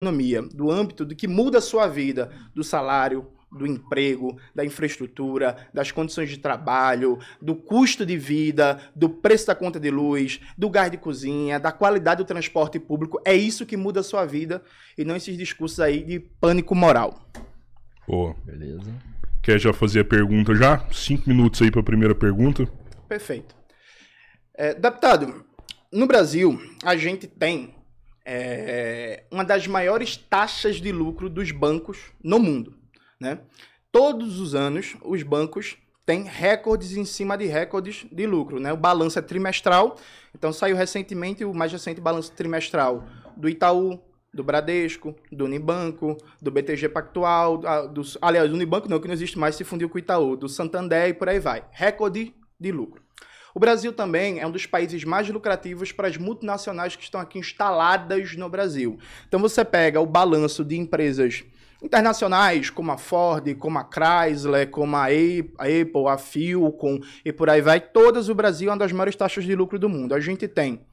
economia, do âmbito do que muda a sua vida, do salário, do emprego, da infraestrutura, das condições de trabalho, do custo de vida, do preço da conta de luz, do gás de cozinha, da qualidade do transporte público. É isso que muda a sua vida e não esses discursos aí de pânico moral. Boa. Beleza. Quer já fazer a pergunta já? 5 minutos aí para a primeira pergunta. Perfeito. Deputado, no Brasil, a gente tem uma das maiores taxas de lucro dos bancos no mundo, né? Todos os anos, os bancos têm recordes em cima de recordes de lucro, né? O balanço é trimestral, então saiu recentemente o mais recente balanço trimestral do Itaú, do Bradesco, do Unibanco, do BTG Pactual, aliás, do Unibanco não, que não existe mais, se fundiu com o Itaú, do Santander e por aí vai. Recorde de lucro. O Brasil também é um dos países mais lucrativos para as multinacionais que estão aqui instaladas no Brasil. Então você pega o balanço de empresas internacionais, como a Ford, como a Chrysler, como a Apple, a Philcon e por aí vai. Todas o Brasil é uma das maiores taxas de lucro do mundo. A gente tem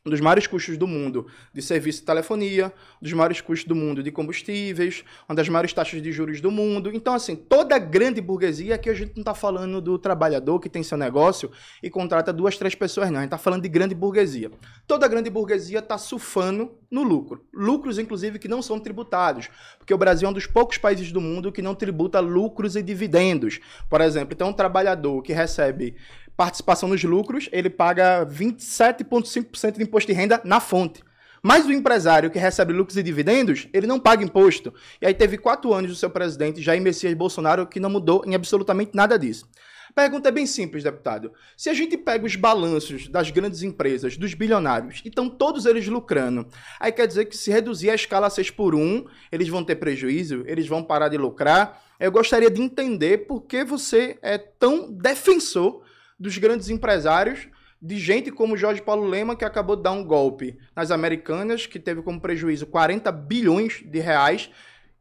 um dos maiores custos do mundo de serviço de telefonia, um dos maiores custos do mundo de combustíveis, uma das maiores taxas de juros do mundo. Então, assim, toda a grande burguesia, aqui a gente não está falando do trabalhador que tem seu negócio e contrata 2, 3 pessoas, não. A gente está falando de grande burguesia. Toda a grande burguesia está surfando no lucro. Lucros, inclusive, que não são tributados, porque o Brasil é um dos poucos países do mundo que não tributa lucros e dividendos. Por exemplo, então um trabalhador que recebe participação nos lucros, ele paga 27,5% de imposto de renda na fonte. Mas o empresário que recebe lucros e dividendos, ele não paga imposto. E aí teve 4 anos do seu presidente, Jair Messias Bolsonaro, que não mudou em absolutamente nada disso. A pergunta é bem simples, deputado. Se a gente pega os balanços das grandes empresas, dos bilionários, e estão todos eles lucrando, aí quer dizer que se reduzir a escala 6x1, eles vão ter prejuízo, eles vão parar de lucrar. Eu gostaria de entender por que você é tão defensor dos grandes empresários, de gente como Jorge Paulo Lema, que acabou de dar um golpe nas Americanas, que teve como prejuízo 40 bilhões de reais,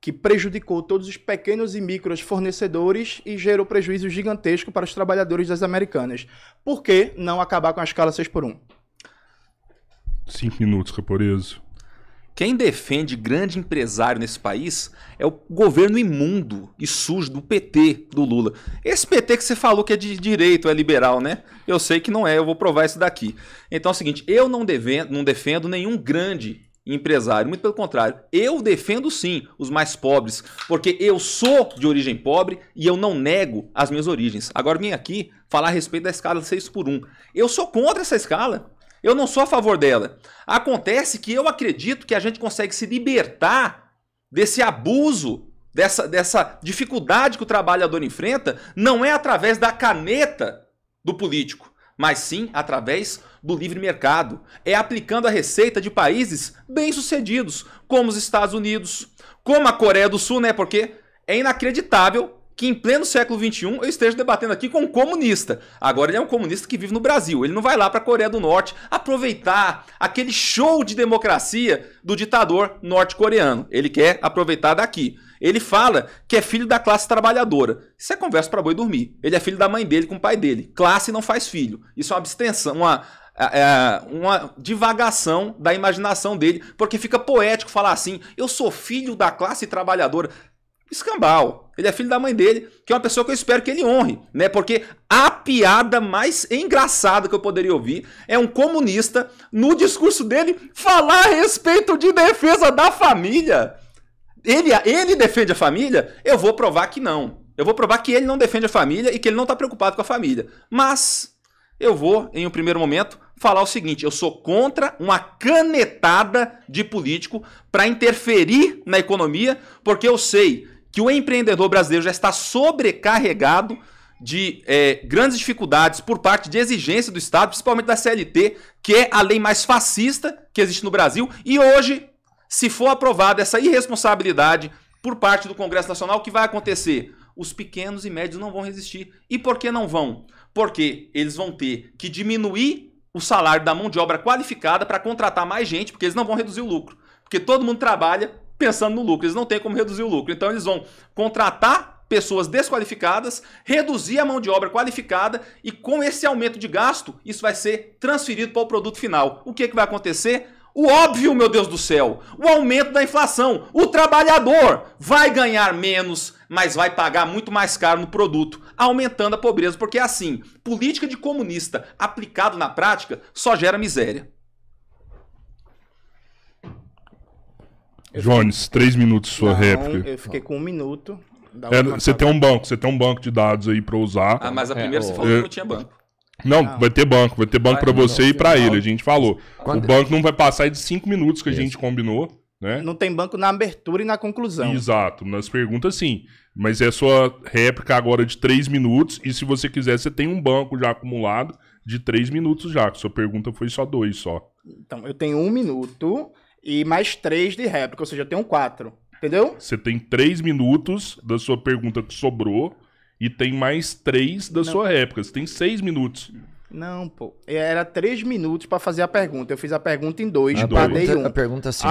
que prejudicou todos os pequenos e micros fornecedores e gerou prejuízo gigantesco para os trabalhadores das Americanas. Por que não acabar com a escala 6x1? 5 minutos, Raporeso. Quem defende grande empresário nesse país é o governo imundo e sujo do PT, do Lula. Esse PT que você falou que é de direito, é liberal, né? Eu sei que não é, eu vou provar isso daqui. Então é o seguinte, eu não defendo nenhum grande empresário, muito pelo contrário. Eu defendo sim os mais pobres, porque eu sou de origem pobre e eu não nego as minhas origens. Agora vim aqui falar a respeito da escala 6x1. Eu sou contra essa escala. Eu não sou a favor dela. Acontece que eu acredito que a gente consegue se libertar desse abuso, dessa dificuldade que o trabalhador enfrenta, não é através da caneta do político, mas sim através do livre mercado. É aplicando a receita de países bem-sucedidos, como os Estados Unidos, como a Coreia do Sul, né? Porque é inacreditável que em pleno século XXI eu esteja debatendo aqui com um comunista. Agora ele é um comunista que vive no Brasil. Ele não vai lá para a Coreia do Norte aproveitar aquele show de democracia do ditador norte-coreano. Ele quer aproveitar daqui. Ele fala que é filho da classe trabalhadora. Isso é conversa para boi dormir. Ele é filho da mãe dele com o pai dele. Classe não faz filho. Isso é uma abstenção, uma divagação da imaginação dele, porque fica poético falar assim, eu sou filho da classe trabalhadora. Escambau. Ele é filho da mãe dele, que é uma pessoa que eu espero que ele honre, né? Porque a piada mais engraçada que eu poderia ouvir é um comunista, no discurso dele, falar a respeito de defesa da família. Ele defende a família? Eu vou provar que não. Eu vou provar que ele não defende a família e que ele não está preocupado com a família. Mas eu vou, em um primeiro momento, falar o seguinte, eu sou contra uma canetada de político para interferir na economia, porque eu sei que o empreendedor brasileiro já está sobrecarregado de grandes dificuldades por parte de exigência do Estado, principalmente da CLT, que é a lei mais fascista que existe no Brasil. E hoje, se for aprovada essa irresponsabilidade por parte do Congresso Nacional, o que vai acontecer? Os pequenos e médios não vão resistir. E por que não vão? Porque eles vão ter que diminuir o salário da mão de obra qualificada para contratar mais gente, porque eles não vão reduzir o lucro. Porque todo mundo trabalha pensando no lucro, eles não têm como reduzir o lucro. Então eles vão contratar pessoas desqualificadas, reduzir a mão de obra qualificada e com esse aumento de gasto, isso vai ser transferido para o produto final. O que vai acontecer? O óbvio, meu Deus do céu, o aumento da inflação. O trabalhador vai ganhar menos, mas vai pagar muito mais caro no produto, aumentando a pobreza, porque assim, política de comunista aplicado na prática só gera miséria. Jones, 3 minutos sua réplica. Eu fiquei com 1 minuto. Você tem um banco de dados aí pra usar. Ah, mas a primeira você falou que não tinha banco. Não, vai ter banco pra você e pra ele, a gente falou. O banco não vai passar de 5 minutos que a gente combinou, né? Não tem banco na abertura e na conclusão. Exato, nas perguntas sim. Mas é sua réplica agora de 3 minutos e se você quiser, você tem um banco já acumulado de 3 minutos já, que sua pergunta foi só 2 só. Então, eu tenho 1 minuto e mais 3 de réplica, ou seja, eu tenho 4, entendeu? Você tem 3 minutos da sua pergunta que sobrou e tem mais 3 da sua réplica. Você tem 6 minutos. Não, pô. Era 3 minutos pra fazer a pergunta. Eu fiz a pergunta em 2, Em guardei dois. 1. A pergunta é 5.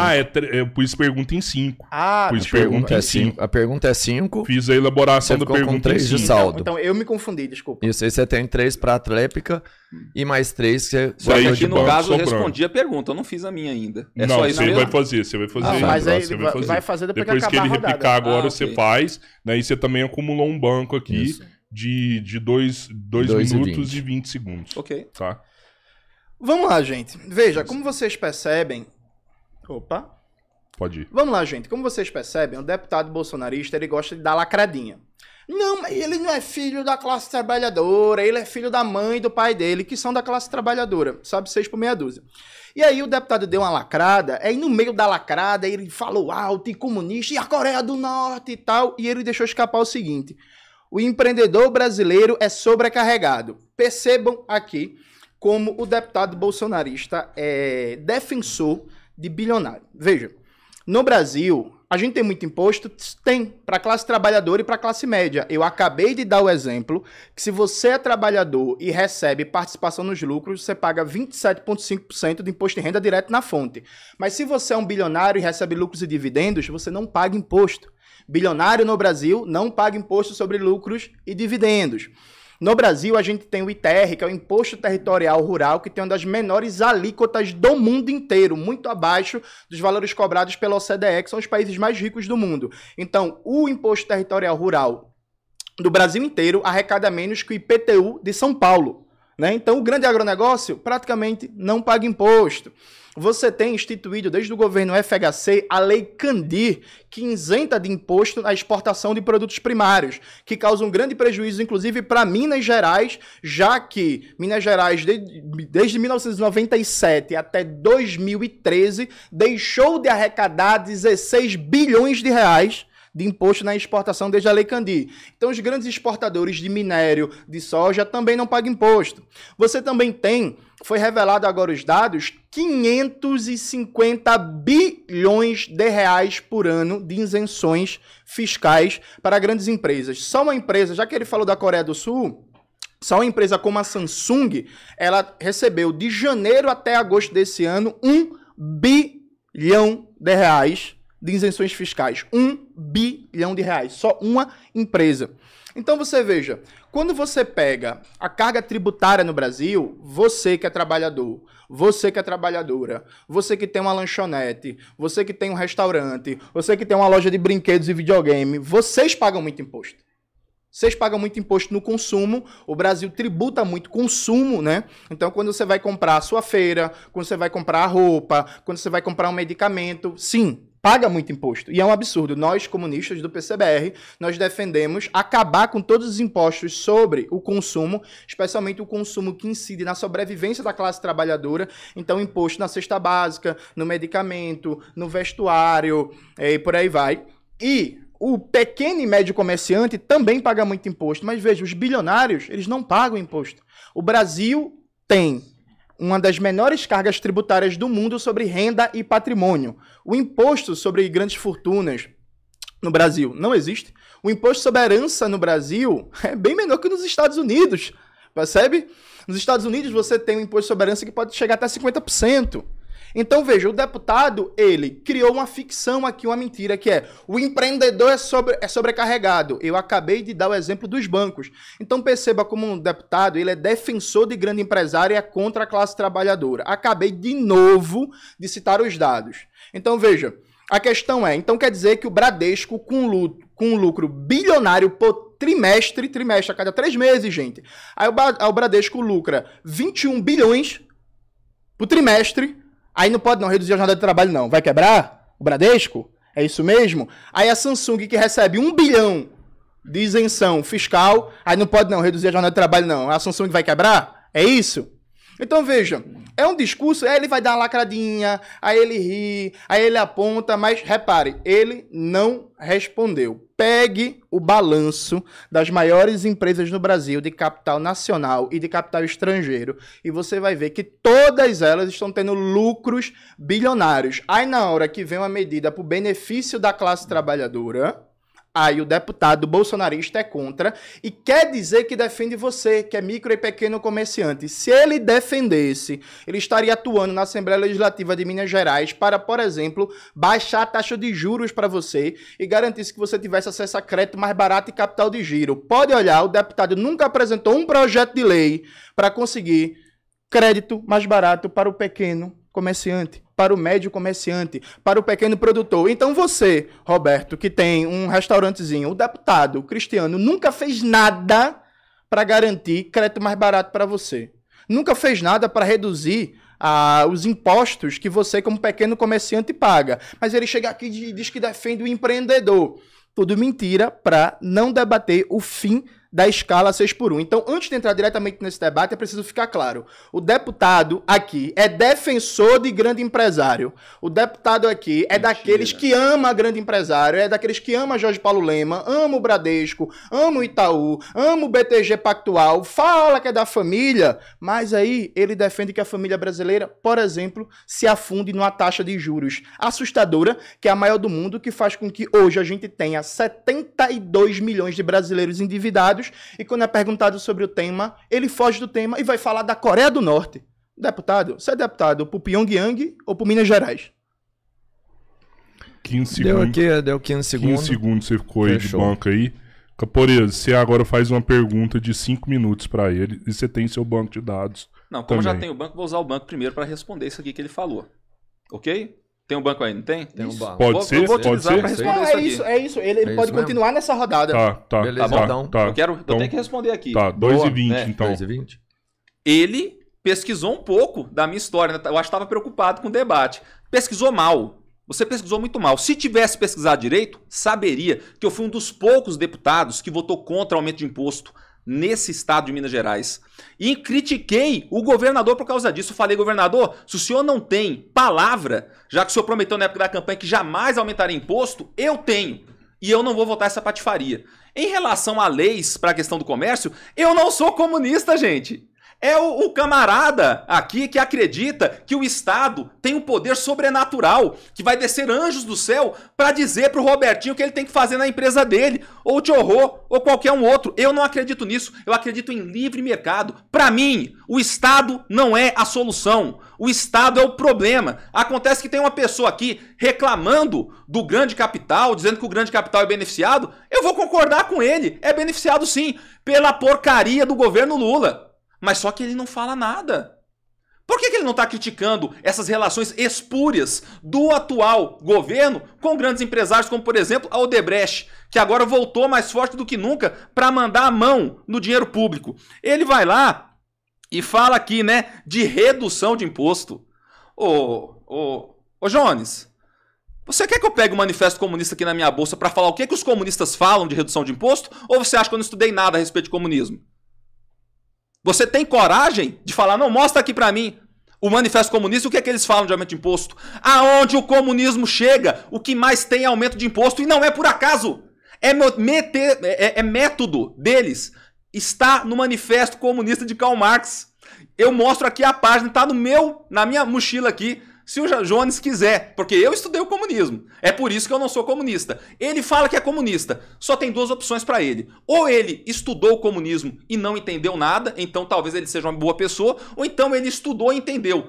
Eu pus pergunta em 5. Pus desculpa. pergunta em 5. A pergunta é 5. Fiz a elaboração Você da ficou com pergunta em 3 de 5. saldo. Então, eu me confundi, desculpa. Isso aí você tem 3 pra réplica e mais 3 que você Só que Aí, aqui de no banco caso eu sobrando. respondi a pergunta, eu não fiz a minha ainda. É Não, só isso você mesmo? vai fazer, você vai fazer. Ah, mas aí você vai fazer depois que que acabar ele a rodada. replicar agora, você ok. faz. Né, e você também acumulou um banco aqui Isso. de 2 2 e minutos 20. e 20 segundos. Ok. Tá? Vamos lá, gente. Veja, como vocês percebem... Opa. Pode ir. Vamos lá, gente. Como vocês percebem, o deputado bolsonarista, ele gosta de dar lacradinha. Não, mas ele não é filho da classe trabalhadora, ele é filho da mãe e do pai dele, que são da classe trabalhadora, sabe, 6 por meia dúzia. E aí o deputado deu uma lacrada, aí no meio da lacrada ele falou alto e comunista, e a Coreia do Norte e tal, e ele deixou escapar o seguinte: o empreendedor brasileiro é sobrecarregado. Percebam aqui como o deputado bolsonarista é defensor de bilionário. Veja, no Brasil, a gente tem muito imposto? Tem, para a classe trabalhadora e para a classe média. Eu acabei de dar o exemplo que se você é trabalhador e recebe participação nos lucros, você paga 27,5% de imposto de renda direto na fonte. Mas se você é um bilionário e recebe lucros e dividendos, você não paga imposto. Bilionário no Brasil não paga imposto sobre lucros e dividendos. No Brasil, a gente tem o ITR, que é o Imposto Territorial Rural, que tem uma das menores alíquotas do mundo inteiro, muito abaixo dos valores cobrados pela OCDE, que são os países mais ricos do mundo. Então, o Imposto Territorial Rural do Brasil inteiro arrecada menos que o IPTU de São Paulo, né? Então, o grande agronegócio praticamente não paga imposto. Você tem instituído, desde o governo FHC, a Lei Candir, que isenta de imposto a exportação de produtos primários, que causa um grande prejuízo, inclusive, para Minas Gerais, já que Minas Gerais, desde 1997 até 2013, deixou de arrecadar 16 bilhões de reais de imposto na exportação desde a Lei Candir. Então, os grandes exportadores de minério, de soja, também não pagam imposto. Você também tem, foi revelado agora os dados, 550 bilhões de reais por ano de isenções fiscais para grandes empresas. Só uma empresa, já que ele falou da Coreia do Sul, só uma empresa como a Samsung, ela recebeu de janeiro até agosto desse ano 1 bilhão de reais de isenções fiscais. 1 bilhão de reais. Só uma empresa. Então você veja, quando você pega a carga tributária no Brasil, você que é trabalhador, você que é trabalhadora, você que tem uma lanchonete, você que tem um restaurante, você que tem uma loja de brinquedos e videogame, vocês pagam muito imposto. Vocês pagam muito imposto no consumo, o Brasil tributa muito consumo, né? Então, quando você vai comprar a sua feira, quando você vai comprar a roupa, quando você vai comprar um medicamento, sim, paga muito imposto. E é um absurdo. Nós, comunistas do PCBR, nós defendemos acabar com todos os impostos sobre o consumo, especialmente o consumo que incide na sobrevivência da classe trabalhadora. Então, imposto na cesta básica, no medicamento, no vestuário, e por aí vai. E o pequeno e médio comerciante também paga muito imposto. Mas veja, os bilionários, eles não pagam imposto. O Brasil tem uma das menores cargas tributárias do mundo sobre renda e patrimônio. O imposto sobre grandes fortunas no Brasil não existe. O imposto sobre herança no Brasil é bem menor que nos Estados Unidos, percebe? Nos Estados Unidos você tem um imposto sobre herança que pode chegar até 50%. Então, veja, o deputado, ele criou uma ficção aqui, uma mentira, que é o empreendedor é sobrecarregado. Eu acabei de dar o exemplo dos bancos. Então, perceba como um deputado, ele é defensor de grande empresário e é contra a classe trabalhadora. Acabei de novo de citar os dados. Então, veja, a questão é, então quer dizer que o Bradesco, com um lucro bilionário por trimestre a cada 3 meses, gente. Aí o Bradesco lucra 21 bilhões por trimestre. Aí não pode não reduzir a jornada de trabalho, não. Vai quebrar o Bradesco? É isso mesmo? Aí a Samsung, que recebe 1 bilhão de isenção fiscal, aí não pode não reduzir a jornada de trabalho, não. A Samsung vai quebrar? É isso? Então, veja, é um discurso, ele vai dar uma lacradinha, aí ele ri, aí ele aponta, mas repare, ele não respondeu. Pegue o balanço das maiores empresas no Brasil de capital nacional e de capital estrangeiro e você vai ver que todas elas estão tendo lucros bilionários. Aí na hora que vem uma medida para o benefício da classe trabalhadora, aí o deputado bolsonarista é contra e quer dizer que defende você, que é micro e pequeno comerciante. Se ele defendesse, ele estaria atuando na Assembleia Legislativa de Minas Gerais para, por exemplo, baixar a taxa de juros para você e garantisse que você tivesse acesso a crédito mais barato e capital de giro. Pode olhar, o deputado nunca apresentou um projeto de lei para conseguir crédito mais barato para o pequeno comerciante, para o médio comerciante, para o pequeno produtor. Então você, Roberto, que tem um restaurantezinho, o deputado Cristiano nunca fez nada para garantir crédito mais barato para você. Nunca fez nada para reduzir os impostos que você, como pequeno comerciante, paga. Mas ele chega aqui e diz que defende o empreendedor. Tudo mentira para não debater o fim da escala 6x1. Então, antes de entrar diretamente nesse debate, é preciso ficar claro. O deputado aqui é defensor de grande empresário. O deputado aqui é daqueles que ama grande empresário, é daqueles que ama Jorge Paulo Lema, ama o Bradesco, ama o Itaú, ama o BTG Pactual, fala que é da família, mas aí ele defende que a família brasileira, por exemplo, se afunde numa taxa de juros assustadora, que é a maior do mundo, que faz com que hoje a gente tenha 72 milhões de brasileiros endividados. E quando é perguntado sobre o tema, ele foge do tema e vai falar da Coreia do Norte. Deputado, você é deputado pro Pyongyang ou pro Minas Gerais? 15 segundos. Deu 15 segundos. 15 segundos você ficou aí de banco aí. Caporeira, você agora faz uma pergunta de 5 minutos para ele e você tem seu banco de dados. Não, como também. já tem o banco, vou usar o banco primeiro para responder isso aqui que ele falou. Ok? Tem um banco aí, não tem? Tem um banco. Pode ser? Eu vou utilizar para responder Não, isso aqui. é isso. Ele pode continuar nessa rodada. Tá. Beleza, tá, então. tá. Eu tenho que responder aqui. Tá, 2h20 né? então. 2h20? Ele pesquisou um pouco da minha história, né? Eu acho que estava preocupado com o debate. Pesquisou mal. Você pesquisou muito mal. Se tivesse pesquisado direito, saberia que eu fui um dos poucos deputados que votou contra o aumento de imposto nesse estado de Minas Gerais. E critiquei o governador por causa disso. Eu falei, governador, se o senhor não tem palavra, já que o senhor prometeu na época da campanha que jamais aumentaria imposto, eu tenho. E eu não vou votar essa patifaria. Em relação a leis para a questão do comércio, eu não sou comunista, gente. É o camarada aqui que acredita que o Estado tem um poder sobrenatural, que vai descer anjos do céu para dizer pro Robertinho o que ele tem que fazer na empresa dele, ou o Tchorrô, ou qualquer um outro. Eu não acredito nisso, eu acredito em livre mercado. Para mim, o Estado não é a solução, o Estado é o problema. Acontece que tem uma pessoa aqui reclamando do grande capital, dizendo que o grande capital é beneficiado. Eu vou concordar com ele, é beneficiado sim, pela porcaria do governo Lula. Mas só que ele não fala nada. Por que ele não está criticando essas relações espúrias do atual governo com grandes empresários, como, por exemplo, a Odebrecht, que agora voltou mais forte do que nunca para mandar a mão no dinheiro público? Ele vai lá e fala aqui, né, de redução de imposto. Ô Jones, você quer que eu pegue o Manifesto Comunista aqui na minha bolsa para falar o que os comunistas falam de redução de imposto? Ou você acha que eu não estudei nada a respeito de comunismo? Você tem coragem de falar, não, mostra aqui pra mim o Manifesto Comunista, o que é que eles falam de aumento de imposto? Aonde o comunismo chega, o que mais tem é aumento de imposto, e não é por acaso. É método deles. Está no Manifesto Comunista de Karl Marx. Eu mostro aqui a página, tá na minha mochila aqui, se o Jones quiser, porque eu estudei o comunismo. É por isso que eu não sou comunista. Ele fala que é comunista. Só tem duas opções para ele. Ou ele estudou o comunismo e não entendeu nada, então talvez ele seja uma boa pessoa, ou então ele estudou e entendeu.